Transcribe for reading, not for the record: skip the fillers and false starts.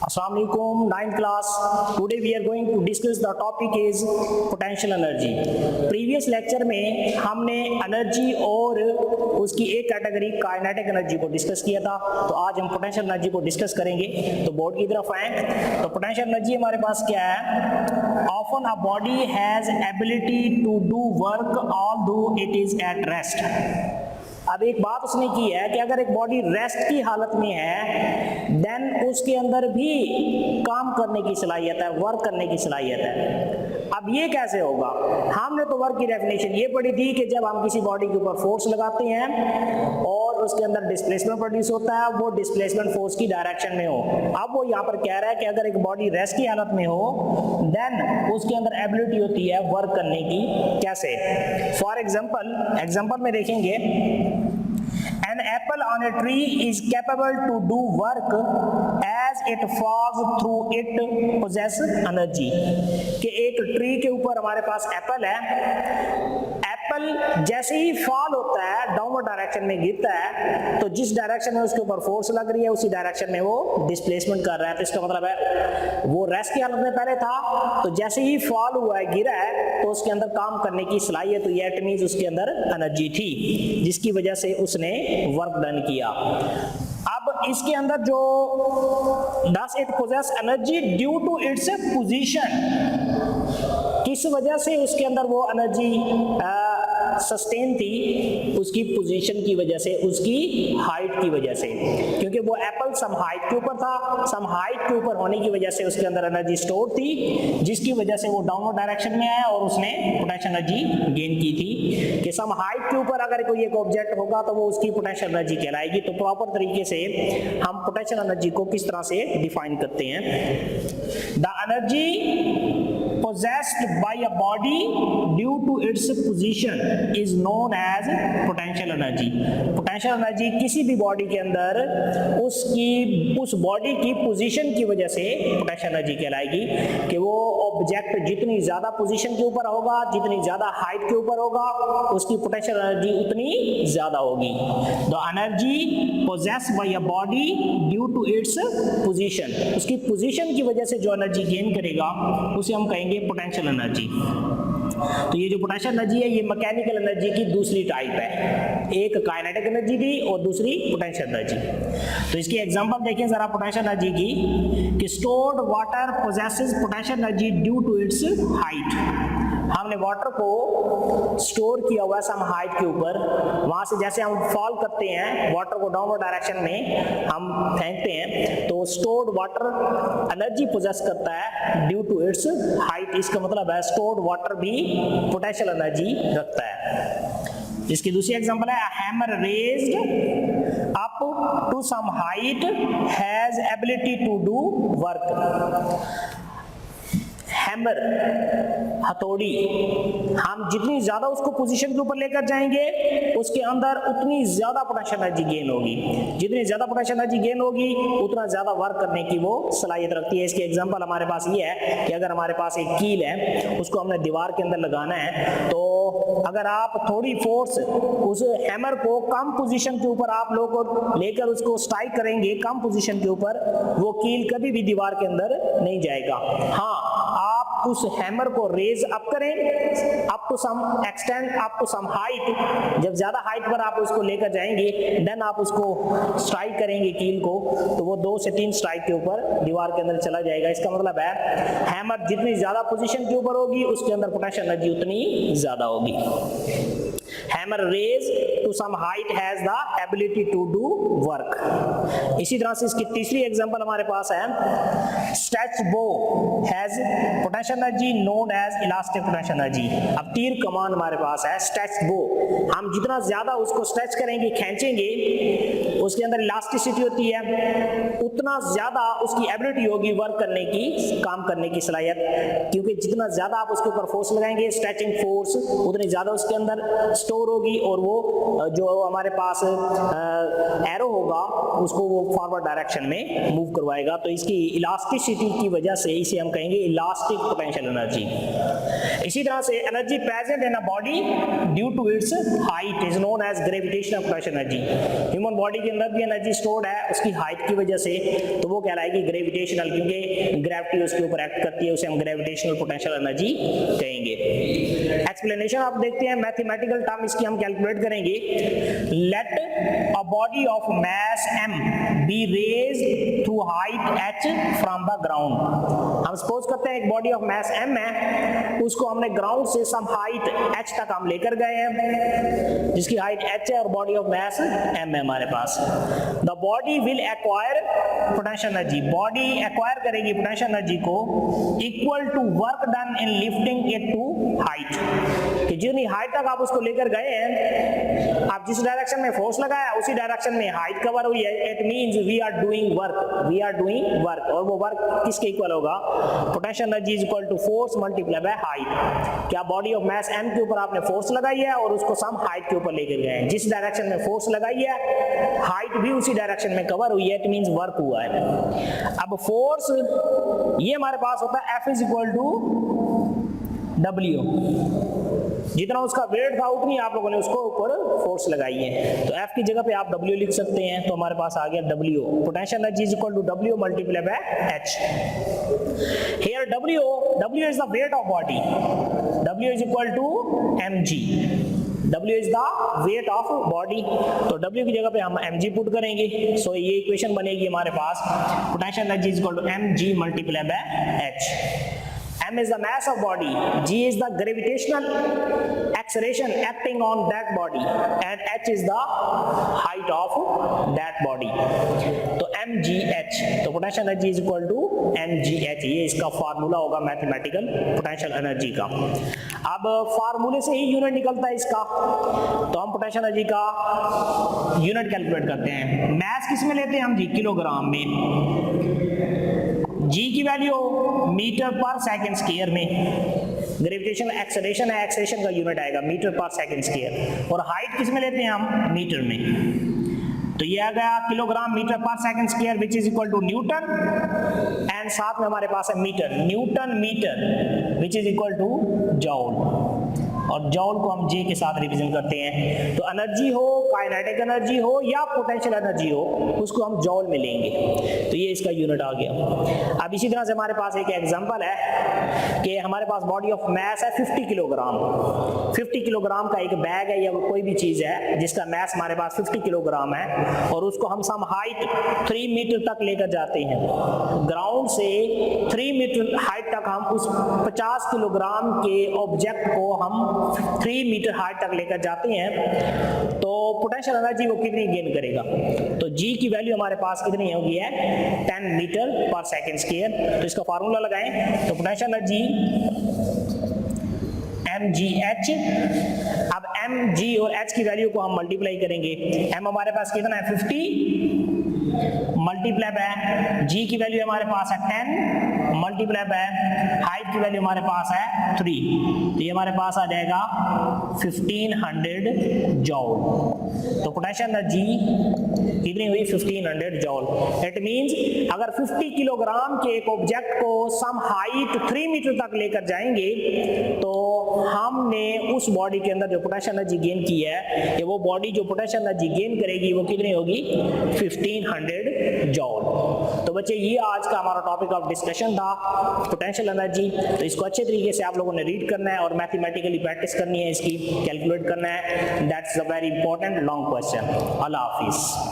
Assalamu alaikum, 9th class. Today we are going to discuss the topic is potential energy. Previous lecture में हमने energy और उसकी एक category kinetic energy को discuss किया था, तो आज हम पोटेंशियल एनर्जी को डिस्कस करेंगे। तो बोर्ड की तरफ आए तो पोटेंशियल एनर्जी हमारे पास क्या है? Often a body has ability to do work although it is at rest. अब एक बात उसने की है कि अगर एक बॉडी रेस्ट की हालत में है देन उसके अंदर भी काम करने की सलाहियत है, वर्क करने की सलाहियत है। अब ये कैसे होगा? हमने तो वर्क की डेफिनेशन ये पढ़ी थी कि जब हम किसी बॉडी के ऊपर फोर्स लगाते हैं और उसके अंदर डिस्प्लेसमेंट प्रोड्यूस होता है, वो डिस्प्लेसमेंट फोर्स की डायरेक्शन में हो। अब वो यहाँ पर कह रहा है कि अगर एक बॉडी रेस्ट की हालत में हो देन उसके अंदर एबिलिटी होती है वर्क करने की। कैसे? फॉर एग्जाम्पल में देखेंगे, An apple on a tree is capable to do work as it falls through it possess energy। कि एक ट्री के ऊपर हमारे पास एप्पल है, एप्पल जैसे ही फॉल होता है डाउनवर्ड डायरेक्शन में गिरता है तो जिस डायरेक्शन में उसके ऊपर फोर्स लग रही है उसी डायरेक्शन में वो डिस्प्लेसमेंट कर रहा है। तो इसका मतलब है वो रेस्ट की हालत में पहले था, तो जैसे ही फॉल हुआ है, गिरा है, तो उसके अंदर काम करने की सलाहियत हुई है, इट मींस उसके अंदर एनर्जी थी जिसकी वजह से उसने वर्क डन किया। अब इसके अंदर जो does it possess energy due to its position, किस वजह से उसके अंदर वो एनर्जी सस्टेन थी? उसकी पोजीशन की वजह से, उसकी हाइट की वजह से, क्योंकि वो एप्पल सम हाइट के ऊपर था, सम हाइट के ऊपर होने की वजह से उसके अंदर एनर्जी स्टोर थी जिसकी वजह से वो डाउनवर्ड डायरेक्शन में आया और उसने पोटेंशियल एनर्जी गेन की थी। कि सम हाइट के ऊपर अगर कोई एक ऑब्जेक्ट होगा तो वो उसकी पोटेंशियल एनर्जी कहलाएगी। तो प्रॉपर तरीके से हम पोटेंशियल एनर्जी को किस तरह से डिफाइन करते हैं? The energy possessed by a body due to its position is known as potential energy। potential energy किसी भी बॉडी के अंदर उस बॉडी की पोजीशन की वजह से पोटेंशियल एनर्जी कहलाएगी। कि वो ऑब्जेक्ट जितनी ज्यादा पोजीशन के ऊपर होगा, जितनी ज्यादा हाइट के ऊपर होगा, उसकी पोटेंशियल एनर्जी उतनी ज्यादा होगी। The energy possessed by a body due to its position, उसकी पोजीशन की वजह से जो एनर्जी गेन करेगा उसे हम कहेंगे पोटेंशियल एनर्जी। तो ये जो पोटेंशियल एनर्जी है ये मैकेनिकल एनर्जी की दूसरी टाइप है। एक काइनेटिक एनर्जी थी और दूसरी पोटेंशियल एनर्जी। तो इसकी एग्जांपल देखें जरा पोटेंशियल एनर्जी की, कि stored water possesses potential energy due to its height. हमने वाटर को स्टोर किया हुआ है सम हाइट के ऊपर, वहां से जैसे हम फॉल करते हैं वाटर को डाउनवर्ड डायरेक्शन में हम फेंकते हैं तो स्टोर्ड वाटर एनर्जी पोजेस करता है ड्यू टू इट्स हाइट। इसका मतलब है स्टोर्ड वाटर भी पोटेंशियल एनर्जी रखता है। इसकी दूसरी एग्जांपल है, hammer raised up to some height has ability to do work. Hammer हथौड़ी, हम जितनी ज्यादा उसको पोजीशन के ऊपर लेकर जाएंगे उसके अंदर उतनी ज्यादा पोटेंशियल एनर्जी गेन होगी। जितनी ज्यादा पोटेंशियल एनर्जी गेन होगी उतना ज्यादा वर्क करने की वो सलाहियत रखती है। इसकी एग्जांपल हमारे पास ये है कि अगर हमारे पास एक कील है, उसको हमने दीवार के अंदर लगाना है, तो अगर आप थोड़ी फोर्स उस हैमर को कम पोजीशन के ऊपर आप लोग लेकर उसको स्ट्राइक करेंगे कम पोजीशन के ऊपर, वो कील कभी भी दीवार के अंदर नहीं जाएगा। हाँ, आप उस हैमर को रेज अप करें up to some extent, up to some height, जब ज्यादा हाइट पर आप उसको लेकर जाएंगे देन आप उसको स्ट्राइक करेंगे कील को, तो वो 2 से 3 स्ट्राइक के ऊपर दीवार के अंदर चला जाएगा। इसका मतलब है हैमर जितनी ज्यादा पोजीशन के ऊपर होगी उसके अंदर पोटेंशियल एनर्जी उतनी ज्यादा होगी। Hammer raise to some height has the ability to do work. इसी तरह से इसकी तीसरी एग्जांपल हमारे पास है, stretch bow has potential energy known as elastic potential energy. अब तीर कमान हमारे पास है स्ट्रेच बो, हम जितना ज्यादा उसको स्ट्रेच करेंगे, खींचेंगे, उसके अंदर इलास्टिसिटी होती है, उतना ज्यादा उसकी एबिलिटी होगी वर्क करने की, काम करने की सलाहियत। क्योंकि जितना ज्यादा आप उसके ऊपर फोर्स लगाएंगे, स्ट्रेचिंग फोर्स, उतनी ज्यादा उसके अंदर स्टोर होगी और वो जो हमारे पास एरो होगा उसको वो फॉरवर्ड डायरेक्शन में मूव करवाएगा। तो इसकी इलास्टिसिटी की वजह से इसे हम कहेंगे इलास्टिक पोटेंशियल एनर्जी। इसी तरह से energy present in a body due to its height is known as gravitational potential energy. Human body के अंदर भी एनर्जी स्टोर्ड है उसकी हाइट की वजह से, तो वो कहलाएगी ग्रेविटेशनल, क्योंकि ग्रेविटी उसके ऊपर एक्ट करती है, उसे हम ग्रेविटेशनल पोटेंशियल एनर्जी कहेंगे। एक्सप्लेनेशन आप देखते हैं, मैथमेटिकल टर्म इसकी हम कैलकुलेट करेंगे। Let a body of mass m be raised to height h from the ground. हम सपोज करते हैं एक बॉडी ऑफ मास m है, उसको हमने ग्राउंड से सम हाइट h तक हम लेकर गए हैं, जिसकी हाइट h है और बॉडी ऑफ मास m है हमारे पास। The body will acquire potential energy, body acquire करेगी पोटेंशियल एनर्जी को equal to work done in lifting it to height, कि जितनी हाइट तक आप उसको लेकर गए हैं, आप जिस डायरेक्शन में फोर्स लगाया उसी डायरेक्शन में हाइट कवर हुई है, it means we are doing work, और वो वर्क किसके इक्वल होगा? Potential energy is equal to force multiply by height. क्या बॉडी ऑफ मास m के ऊपर आपने फोर्स लगाई है और उसको सम हाइट के ऊपर लेकर गए हैं, जिस डायरेक्शन में फोर्स लगाई है हाइट भी उसी डायरेक्शन में कवर हुई है, इट मींस वर्क हुआ है। अब फोर्स ये हमारे पास होता है F is equal to W, जितना उसका वेट था उतनी आप लोगों ने उसको ऊपर फोर्स लगाई है, तो F की जगह पे आप W लिख सकते हैं। तो हमारे पास आ गया W, potential energy is equal to W multiply by H। Here W is the weight of body, W is equal to mg, W is the weight of body, तो W की जगह पे हम mg पुट करेंगे। सो ये equation बनेगी हमारे पास, potential energy is equal to mg multiply by H। m is the mass of body, g is the gravitational acceleration acting on that body, and h is the height of that body। तो mgh, तो potential energy is equal to mgh, ये इसका formula होगा mathematical potential energy का। अब फार्मूले से ही unit निकलता है इसका, तो हम पोटेंशियल एनर्जी का यूनिट कैलकुलेट करते हैं। मास किस में लेते हैं हम जी? किलोग्राम में। g की value metre per second square में, ग्रेविटेशनल एक्सेलरेशन है, एक्सेलरेशन का यूनिट आएगा मीटर पर सेकंड स्क्वायर, और हाइट किस में लेते हैं हम? मीटर में। तो ये आ गया kilogram metre per second square which is equal to newton, and साथ में हमारे पास है metre, newton metre which is equal to joule, और जॉल को हम J के साथ रिप्रेजेंट करते हैं। तो एनर्जी हो, काइनेटिक एनर्जी हो या पोटेंशियल एनर्जी हो, उसको हम जॉल में लेंगे, तो ये इसका यूनिट आ गया। अब इसी तरह से हमारे पास एक एग्जांपल है कि हमारे पास बॉडी ऑफ मास है 50 किलोग्राम, 50 किलोग्राम का एक बैग है या कोई भी चीज है जिसका मास हमारे पास 50 किलोग्राम है, और उसको हम सम हाइट 3 मीटर तक लेकर जाते हैं। ग्राउंड से 3 मीटर हाइट तक हम उस 50 किलोग्राम के ऑब्जेक्ट को हम 3 मीटर हाइट तक लेकर जाते हैं, तो पोटेंशियल एनर्जी वो कितनी गेन करेगा? तो G की वैल्यू हमारे पास कितनी होगी है? 10 मीटर पर सेकंड स्क्वायर। तो इसका फार्मूला लगाएं, तो पोटेंशियल एनर्जी mgh, अब mg और h की वैल्यू को हम मल्टीप्लाई करेंगे। m हमारे पास कितना है? 50 मल्टीप्लाई बाय g की वैल्यू हमारे पास है 10 मल्टीप्लाई बाय हाइट की वैल्यू हमारे पास है 3, तो ये हमारे पास आ जाएगा 1500 जॉल। तो पोटेंशियल एनर्जी कितनी हुई? 1500 जॉल। इट मींस अगर 50 किलोग्राम के एक ऑब्जेक्ट को सम हाइट 3 मीटर तक लेकर जाएंगे, तो हमने उस बॉडी के अंदर जो पोटेंशियल एनर्जी गेन की है, ये वो बॉडी जो पोटेंशियल एनर्जी गेन करेगी वो कितनी होगी? 1500 जॉल। तो बच्चे ये आज का हमारा टॉपिक ऑफ डिस्कशन था, पोटेंशियल एनर्जी। तो इसको अच्छे तरीके से आप लोगों ने रीड करना है और मैथमेटिकली प्रैक्टिस करनी है, इसकी कैलकुलेट करना है। That's a very important long question. Allah Hafiz.